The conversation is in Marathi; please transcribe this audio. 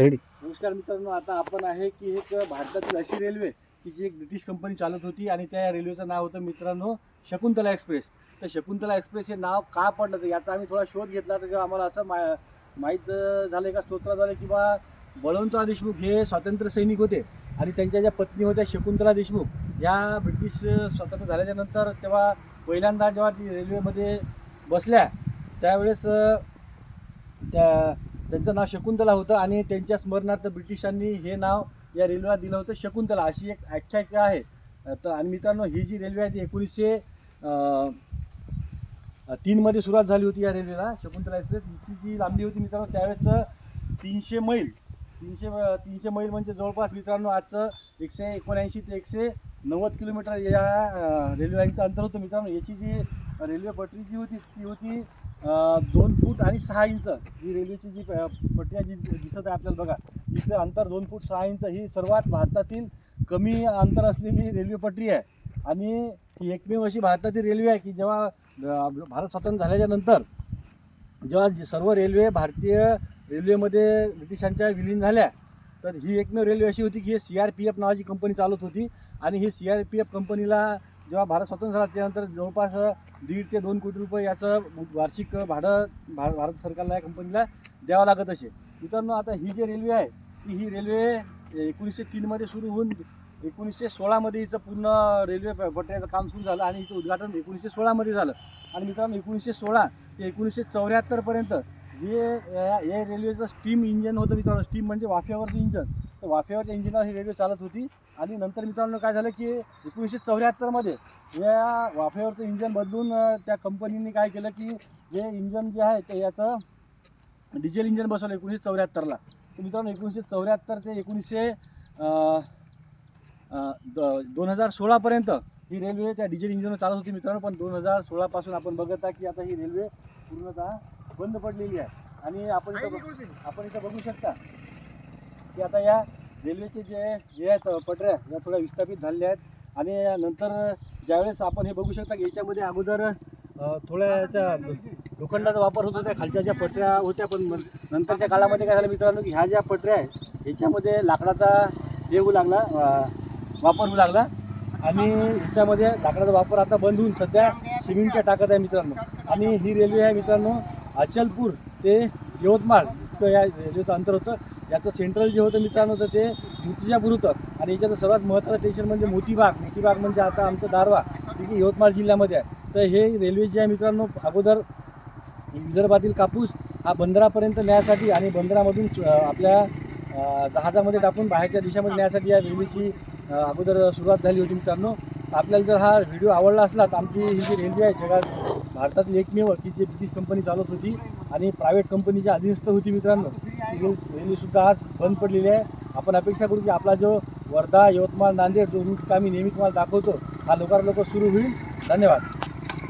रेडी. नमस्कार मित्रांनो, आता आपण आहे की एक भारतातील अशी रेल्वे की जी एक ब्रिटिश कंपनी चालत होती आणि त्या रेल्वेचं नाव होतं मित्रांनो शकुंतला एक्सप्रेस. तर शकुंतला एक्सप्रेस हे नाव का पडलं तर याचा आम्ही थोडा शोध घेतला. तर आम्हाला असं माहीत झालं एका स्तोत्राद्वारे की बा बळवंतराव देशमुख हे स्वातंत्र्य सैनिक होते आणि त्यांच्या ज्या पत्नी होत्या शकुंतला देशमुख, या ब्रिटिश स्वातंत्र्य झाल्याच्या नंतर तेव्हा पहिल्यांदा जेव्हा ती रेल्वेमध्ये बसल्या त्यावेळेस त्यांचं नाव शकुंतला होतं आणि त्यांच्या स्मरणार्थ ब्रिटिशांनी हे नाव या रेल्वेला दिलं होतं शकुंतला, अशी एक आख्यायिका आहे. तर आणि मित्रांनो, ही जी रेल्वे आहे ती 1903मध्ये सुरुवात झाली होती या रेल्वेला. शकुंतला एक्सप्रेस हिची जी लांबी होती मित्रांनो त्यावेळेस 300 मैल. 300 मैल म्हणजे जवळपास मित्रांनो आजचं 179 ते 190 किलोमीटर या रेल्वे लाईनचं अंतर होतं मित्रांनो. याची जी रेल्वे पटरी जी होती ती होती 2 फूट आणि 6 इंच. ही रेल्वेची जी पटरी जी दिसत आहे आपल्याला बघा, हिचं अंतर 2 फूट 6 इंच. ही सर्वात भारतातील कमी अंतर असलेली रेल्वे पटरी आहे आणि ही एकमेव अशी भारतातील रेल्वे आहे की जेव्हा भारत स्वतंत्र झाल्याच्या नंतर जेव्हा सर्व रेल्वे भारतीय रेल्वेमध्ये ब्रिटिशांच्या विलीन झाल्या, तर ही एकमेव रेल्वे अशी होती की हे CRPF नावाची कंपनी चालत होती आणि ही CRPF कंपनीला जेव्हा भारत स्वतंत्र झाला त्यानंतर जवळपास 1.5 ते 2 कोटी रुपये याचं वार्षिक भाडं भारत सरकारला या कंपनीला द्यावं लागत असे. मित्रांनो, आता ही जी रेल्वे आहे ती ही रेल्वे 1903मध्ये सुरू होऊन 1916मध्ये हिचं पूर्ण रेल्वे पटऱ्याचं काम सुरू झालं आणि हिचं उद्घाटन 1916मध्ये झालं. आणि मित्रांनो 1916 ते 1974पर्यंत हे रेल्वेचं स्टीम इंजन होतं मित्रांनो. स्टीम म्हणजे वाफेवरचं इंजन. तर वाफेवरच्या इंजिनावर ही रेल्वे चालत होती आणि नंतर मित्रांनो काय झालं की 1974मध्ये या वाफेवरचं इंजन बदलून त्या कंपनीने काय केलं की जे इंजन जे आहे ते याचं डिझेल इंजन बसवलं 1974ला. तर मित्रांनो 1974 ते 2016पर्यंत ही रेल्वे त्या डिझेल इंजनवर चालत होती मित्रांनो. पण 2016पासून आपण बघत आहे की आता ही रेल्वे पूर्णतः बंद पडलेली आहे. आणि आपण इथं बघू शकता की आता या रेल्वेचे जे आहेत पटऱ्या या थोड्या विस्थापित झालेल्या आहेत. आणि नंतर ज्यावेळेस आपण हे बघू शकता की याच्यामध्ये अगोदर थोड्या याच्या लोखंडाचा वापर होत होता, खालच्या ज्या पटऱ्या होत्या. पण नंतरच्या काळामध्ये काय झालं मित्रांनो की ह्या ज्या पटऱ्या आहेत याच्यामध्ये लाकडाचा वापर होऊ लागला आणि ह्याच्यामध्ये लाकडाचा वापर आता बंद होऊन सध्या सिमेंटच्या टाकत आहे मित्रांनो. आणि ही रेल्वे आहे मित्रांनो अचलपूर ते यवतमाळ इतकं या रेल्वेचं अंतर होतं. याचं सेंट्रल जे होतं मित्रांनो तर ते मूर्तिजापूर होतं आणि याच्याचं सर्वात महत्त्वाचं स्टेशन म्हणजे मोतीबाग म्हणजे आता आमचं दारवा ठीक आहे यवतमाळ जिल्ह्यामध्ये आहे. तर हे रेल्वे जे आहे मित्रांनो अगोदर विदर्भातील कापूस हा बंदरापर्यंत न्यायसाठी आणि बंदरामधून आपल्या जहाजामध्ये टाकून बाहेरच्या देशामध्ये न्यायसाठी या रेल्वेची अगोदर सुरुवात झाली होती मित्रांनो. आपल्याला जर हा व्हिडिओ आवडला असला तर आमची ही जी रेल्वे आहे जगात भारतातील एकमेव की जी ब्रिटिश कंपनी चालत होती आणि प्रायव्हेट कंपनीच्या अधीनस्थ होती मित्रांनो. ही रेल्वेसुद्धा आज बंद पडलेली आहे. आपण अपेक्षा करू की आपला जो वर्धा यवतमाळ नांदेड जो रूट आम्ही नेहमी तुम्हाला दाखवतो हा लवकरात लवकर सुरू होईल. धन्यवाद.